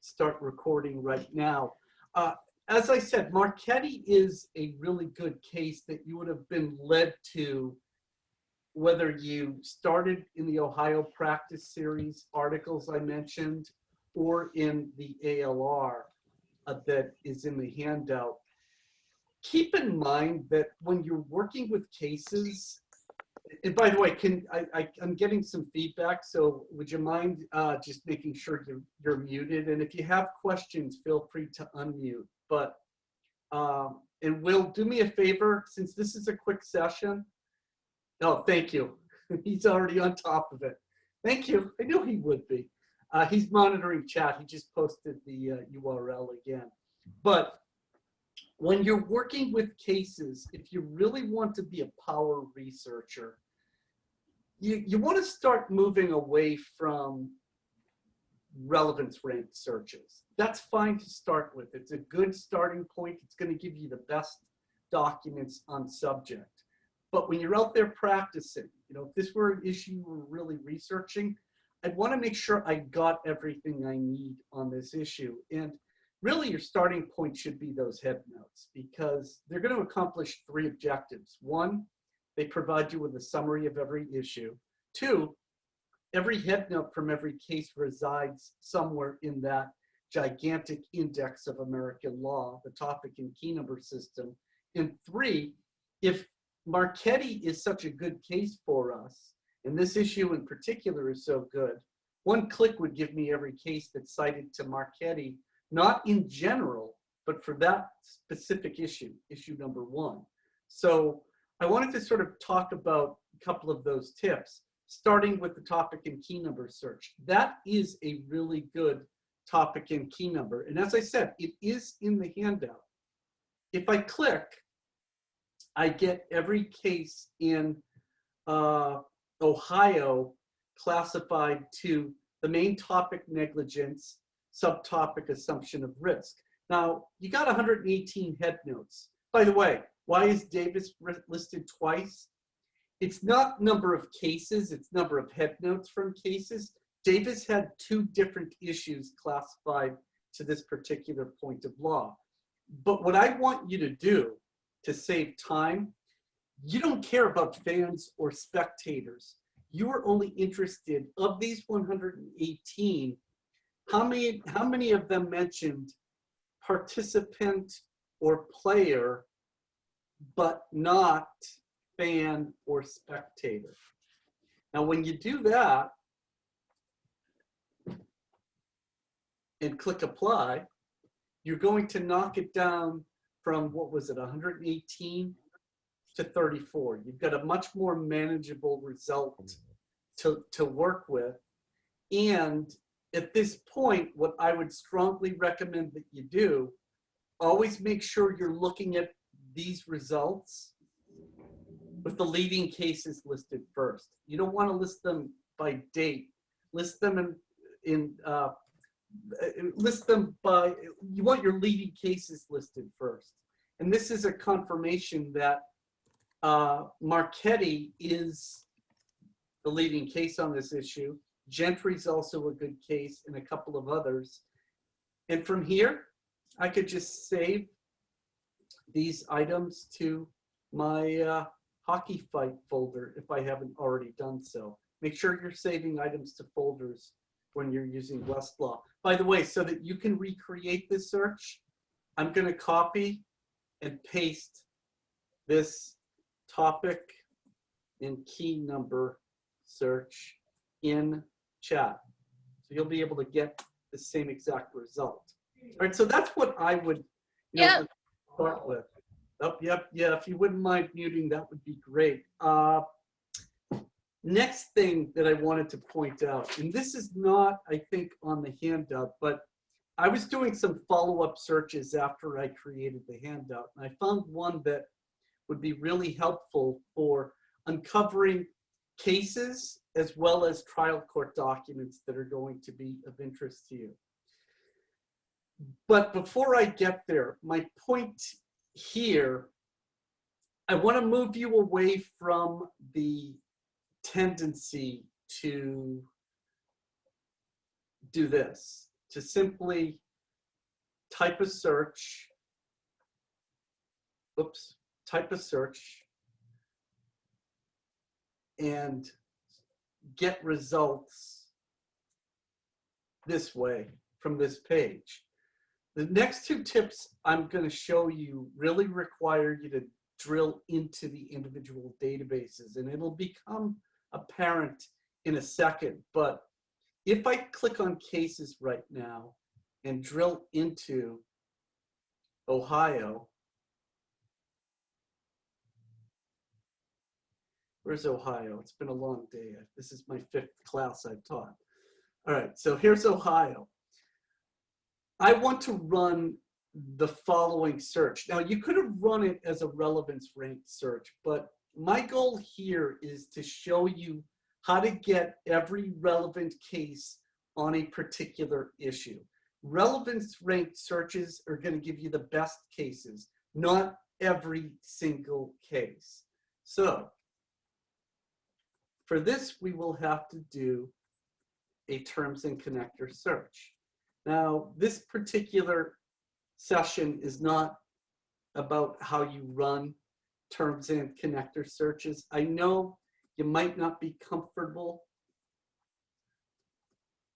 start recording right now. As I said, Marchetti is a really good case that you would have been led to whether you started in the Ohio Practice Series articles I mentioned or in the ALR that is in the handout. Keep in mind that when you're working with cases, and by the way, I'm getting some feedback, so would you mind just making sure you're muted? And if you have questions, feel free to unmute. But, and Will, do me a favor, since this is a quick session. Oh, thank you. He's already on top of it. Thank you. I knew he would be. He's monitoring chat. He just posted the URL again. But when you're working with cases, if you really want to be a power researcher, you want to start moving away from relevance ranked searches. That's fine to start with. It's a good starting point. It's going to give you the best documents on subject. But when you're out there practicing, you know, if this were an issue you were really researching, I'd want to make sure I got everything I need on this issue. And really your starting point should be those head notes, because they're going to accomplish 3 objectives. 1, they provide you with a summary of every issue. 2, every head note from every case resides somewhere in that gigantic index of American law, the topic and key number system. And 3, if Marchetti is such a good case for us, and this issue in particular is so good, 1 click would give me every case that's cited to Marchetti, not in general, but for that specific issue, issue number 1. So I wanted to sort of talk about a couple of those tips, starting with the topic and key number search. That is a really good topic and key number. And as I said, it is in the handout. If I click, I get every case in Ohio classified to the main topic negligence, subtopic assumption of risk. Now, you got 118 head notes. By the way, why is Davis listed twice? It's not number of cases, it's number of head notes from cases. Davis had 2 different issues classified to this particular point of law. But what I want you to do to save time, you don't care about fans or spectators. You are only interested, of these 118, how many of them mentioned participant or player, but not fan or spectator? Now, when you do that and click apply, you're going to knock it down from, what was it, 118 to 34. You've got a much more manageable result to work with. And at this point, what I would strongly recommend that you do, always make sure you're looking at these results with the leading cases listed first. You don't want to list them by date. List them list them by, you want your leading cases listed first. And this is a confirmation that Marchetti is the leading case on this issue. Gentry's also a good case, and a couple of others. And from here, I could just save these items to my hockey fight folder if I haven't already done so. Make sure you're saving items to folders when you're using Westlaw. By the way, so that you can recreate this search, I'm going to copy and paste this topic and key number search in chat. So you'll be able to get the same exact result. All right, so that's what I would start with. Oh, yep, yeah, if you wouldn't mind muting, that would be great. Next thing that I wanted to point out, and this is not, I think, on the handout, but I was doing some follow-up searches after I created the handout, and I found one that would be really helpful for uncovering cases as well as trial court documents that are going to be of interest to you. But before I get there, my point here, I want to move you away from the tendency to do this, to simply type a search, and get results this way from this page. The next two tips I'm going to show you really require you to drill into the individual databases, and it'll become apparent in a second. But if I click on cases right now and drill into Ohio, where's Ohio? It's been a long day. This is my 5th class I've taught. All right, so here's Ohio. I want to run the following search. Now, you could have run it as a relevance ranked search, but my goal here is to show you how to get every relevant case on a particular issue. Relevance ranked searches are going to give you the best cases, not every single case. So for this, we will have to do a terms and connector search. Now, this particular session is not about how you run terms and connector searches. I know you might not be comfortable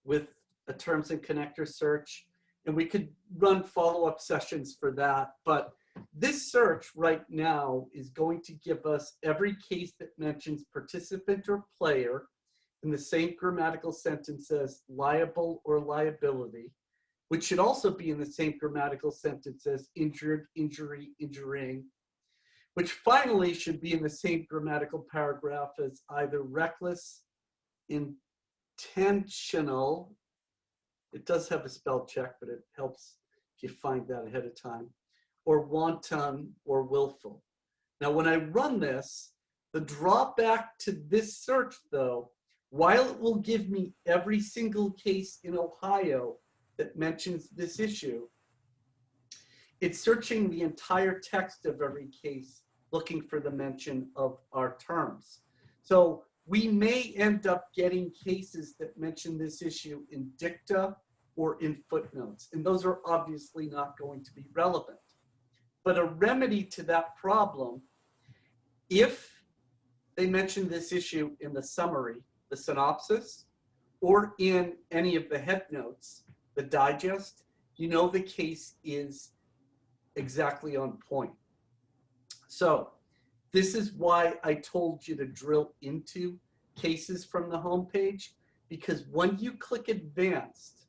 with a terms and connector search, and we could run follow-up sessions for that, but this search right now is going to give us every case that mentions participant or player in the same grammatical sentence as liable or liability, which should also be in the same grammatical sentence as injured, injury, injuring, which finally should be in the same grammatical paragraph as either reckless, intentional, it does have a spell check, but it helps if you find that ahead of time, or wanton or willful. Now, when I run this, the drawback to this search, though, while it will give me every single case in Ohio that mentions this issue, it's searching the entire text of every case looking for the mention of our terms. So we may end up getting cases that mention this issue in dicta or in footnotes, and those are obviously not going to be relevant. But a remedy to that problem, if they mention this issue in the summary, the synopsis, or in any of the head notes, the digest, you know the case is exactly on point. So this is why I told you to drill into cases from the homepage, because when you click advanced,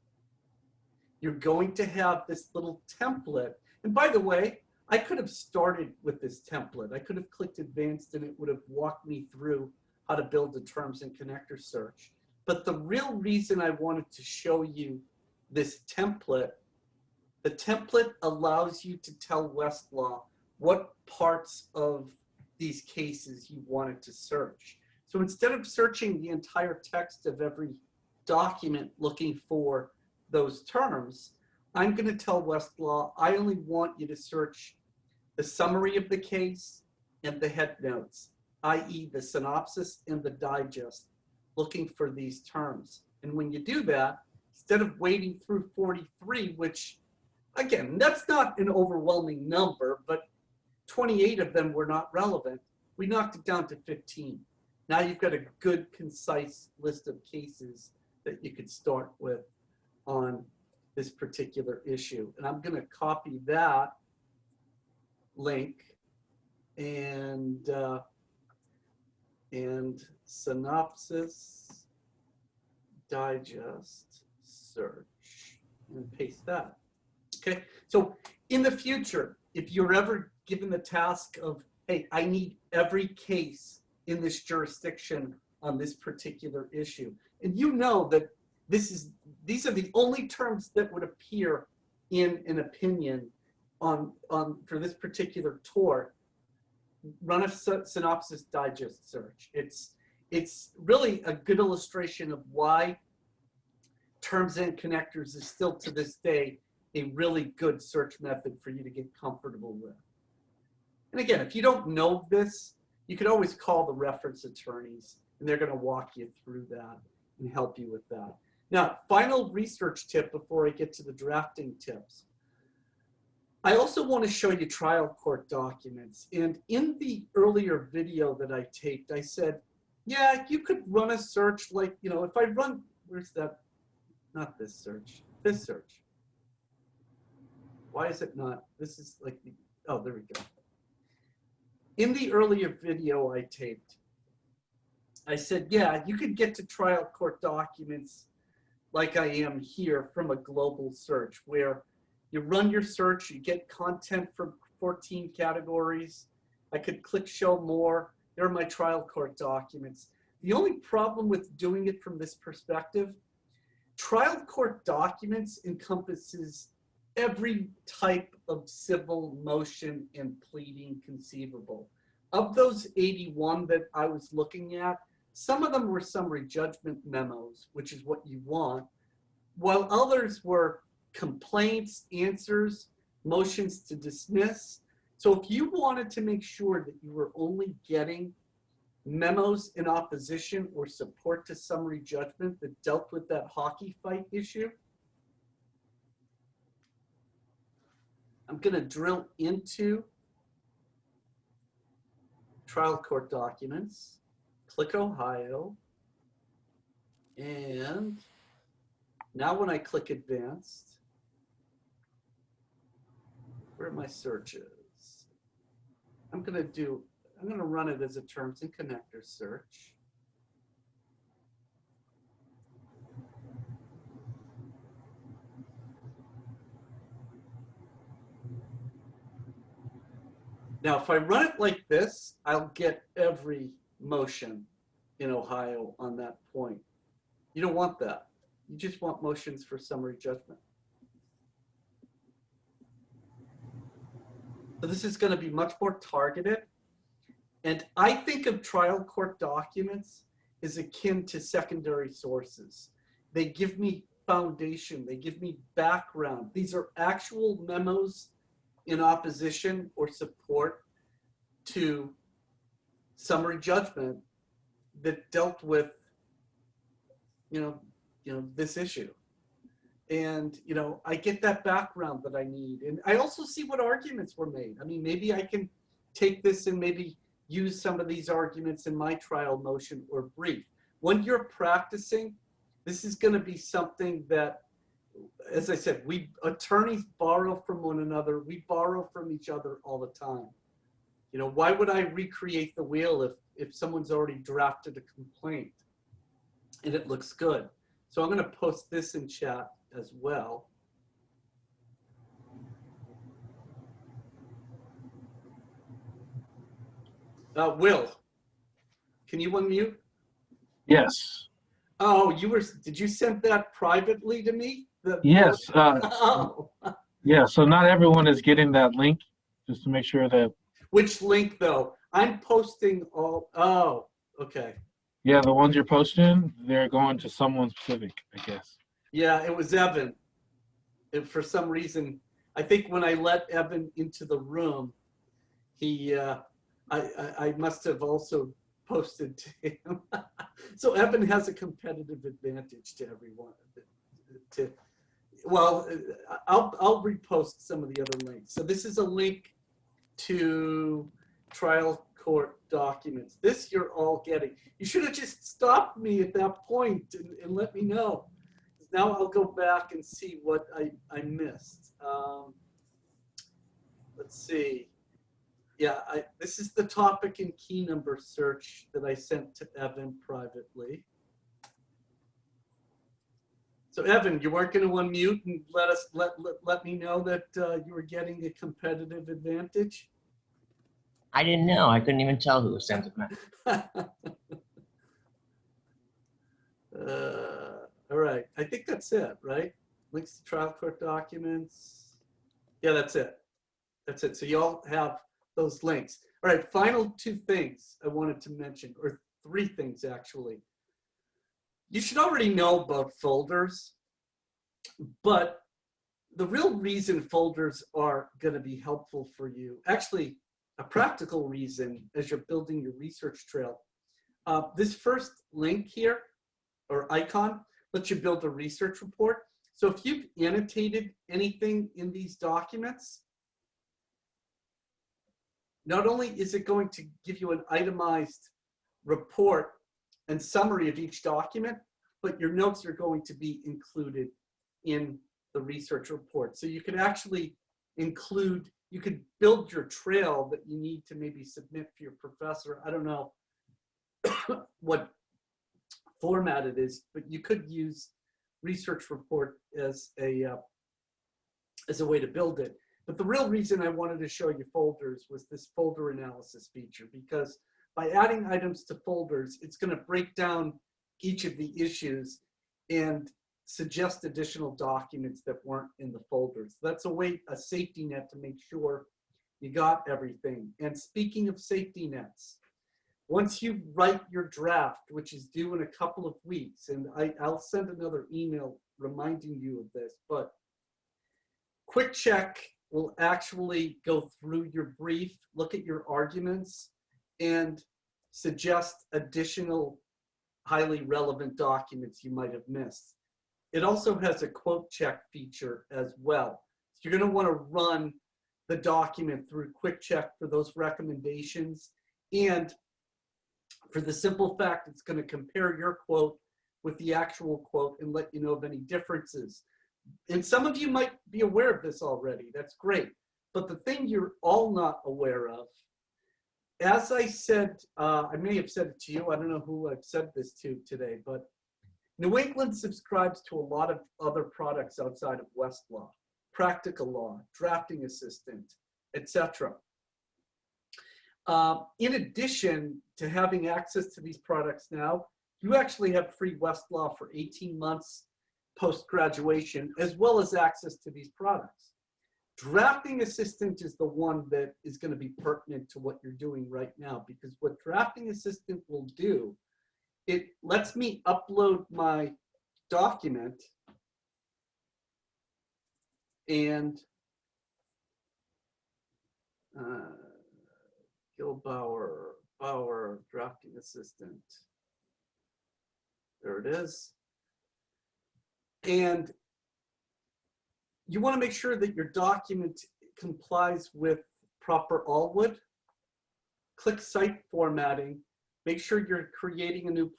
you're going to have this little template. And by the way, I could have started with this template. I could have clicked advanced and it would have walked me through how to build a terms and connector search. But the real reason I wanted to show you this template, the template allows you to tell Westlaw what parts of these cases you wanted to search. So instead of searching the entire text of every document looking for those terms, I'm going to tell Westlaw, I only want you to search the summary of the case and the head notes, i.e. the synopsis and the digest, looking for these terms. And when you do that, instead of wading through 43, which, again, that's not an overwhelming number, but 28 of them were not relevant, we knocked it down to 15. Now you've got a good, concise list of cases that you could start with on this particular issue. And I'm going to copy that link and synopsis digest search and paste that. Okay, so in the future, if you're ever given the task of, hey, I need every case in this jurisdiction on this particular issue, and you know that these are the only terms that would appear in an opinion on for this particular tort, run a synopsis digest search. It's really a good illustration of why terms and connectors is still to this day a really good search method for you to get comfortable with. And again, if you don't know this, you can always call the reference attorneys and they're going to walk you through that and help you with that. Now, final research tip before I get to the drafting tips. I also want to show you trial court documents. And in the earlier video that I taped, I said, yeah, you could run a search like, you know, if I run, where's that? Not this search, this search. Why is it not? This is like, the, oh, there we go. In the earlier video I taped, I said, yeah, you could get to trial court documents like I am here from a global search where you run your search, you get content from 14 categories. I could click show more. There are my trial court documents. The only problem with doing it from this perspective, trial court documents encompasses every type of civil motion and pleading conceivable. Of those 81 that I was looking at, some of them were summary judgment memos, which is what you want, while others were complaints, answers, motions to dismiss. So if you wanted to make sure that you were only getting memos in opposition or support to summary judgment that dealt with that hockey fight issue, I'm going to drill into trial court documents, click Ohio, and now when I click advanced, where are my searches? I'm going to run it as a terms and connectors search. Now, if I run it like this, I'll get every motion in Ohio on that point. You don't want that. You just want motions for summary judgment. So this is going to be much more targeted. And I think of trial court documents as akin to secondary sources. They give me foundation. They give me background. These are actual memos in opposition or support to summary judgment that dealt with, this issue. And, I get that background that I need. And I also see what arguments were made. I mean, maybe I can take this and maybe use some of these arguments in my trial motion or brief. When you're practicing, this is going to be something that, as I said, attorneys borrow from one another. We borrow from each other all the time. Why would I recreate the wheel if someone's already drafted a complaint and it looks good? So I'm going to post this in chat as well. Will, can you unmute? Yes. Oh, did you send that privately to me? Yes. Oh. Yeah, so not everyone is getting that link, just to make sure that. Which link though? I'm posting all, oh, okay. Yeah, the ones you're posting, they're going to someone specific, I guess. Yeah, it was Evan. And for some reason, I think when I let Evan into the room, I must have also posted to him. So Evan has a competitive advantage to everyone. Well, I'll repost some of the other links. So this is a link to trial court documents. This you're all getting. You should have just stopped me at that point and let me know. Now I'll go back and see what I missed. Let's see. Yeah, this is the topic and key number search that I sent to Evan privately. So Evan, you weren't going to unmute and let me know that you were getting a competitive advantage? I didn't know. I couldn't even tell who sent it. All right, I think that's it, right? Links to trial court documents. Yeah, that's it. That's it. So you all have those links. All right, final two things I wanted to mention, or three things actually. You should already know about folders, but the real reason folders are going to be helpful for you, actually a practical reason as you're building your research trail. This first link here, or icon, lets you build a research report. So if you've annotated anything in these documents, not only is it going to give you an itemized report and summary of each document, but your notes are going to be included in the research report. So you could actually include, you could build your trail that you need to maybe submit for your professor. I don't know what format it is, but you could use research report as a way to build it. But the real reason I wanted to show you folders was this folder analysis feature, because by adding items to folders, it's going to break down each of the issues and suggest additional documents that weren't in the folders. That's a safety net to make sure you got everything. And speaking of safety nets, once you write your draft, which is due in a couple of weeks, and I'll send another email reminding you of this, but Quick Check will actually go through your brief, look at your arguments, and suggest additional highly relevant documents you might have missed. It also has a quote check feature as well. So you're going to want to run the document through Quick Check for those recommendations, and for the simple fact it's going to compare your quote with the actual quote and let you know of any differences. And some of you might be aware of this already. That's great. But the thing you're all not aware of, as I said, I may have said it to you. I don't know who I've said this to today, but New England subscribes to a lot of other products outside of Westlaw, Practical Law, Drafting Assistant, etc. In addition to having access to these products now, you actually have free Westlaw for 18 months post-graduation, as well as access to these products. Drafting Assistant is the one that is going to be pertinent to what you're doing right now, because what Drafting Assistant will do, it lets me upload my document and Bauer, Drafting Assistant. There it is. And you want to make sure that your document complies with proper Allwood. Click Site Formatting. Make sure you're creating a new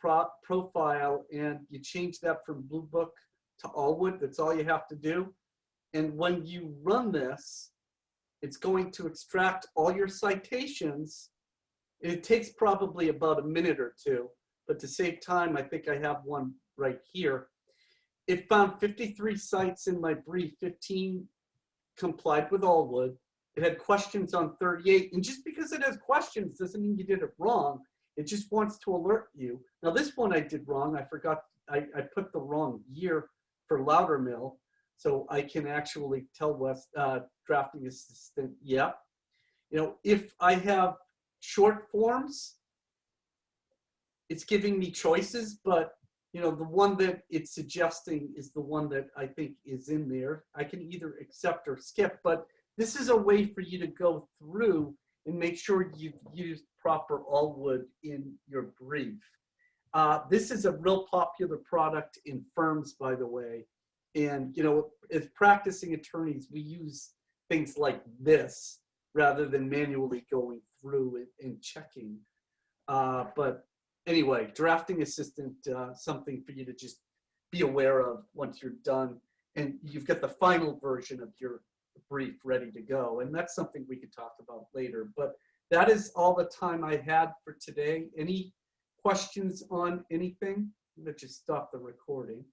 profile, and you change that from Blue Book to Allwood. That's all you have to do. And when you run this, it's going to extract all your citations. It takes probably about a minute or two, but to save time, I think I have one right here. It found 53 sites in my brief, 15 complied with Allwood. It had questions on 38, and just because it has questions doesn't mean you did it wrong. It just wants to alert you. Now this one I did wrong. I forgot, I put the wrong year for Loudermill, so I can actually tell Drafting Assistant, yeah. You know, if I have short forms, it's giving me choices, but you know, the one that it's suggesting is the one that I think is in there. I can either accept or skip, but this is a way for you to go through and make sure you've used proper Allwood in your brief. This is a real popular product in firms, by the way. And, you know, as practicing attorneys, we use things like this rather than manually going through and checking. But anyway, Drafting Assistant, something for you to just be aware of once you're done. And you've got the final version of your brief ready to go. And that's something we could talk about later. But that is all the time I had for today. Any questions on anything? I'm going to just stop the recording.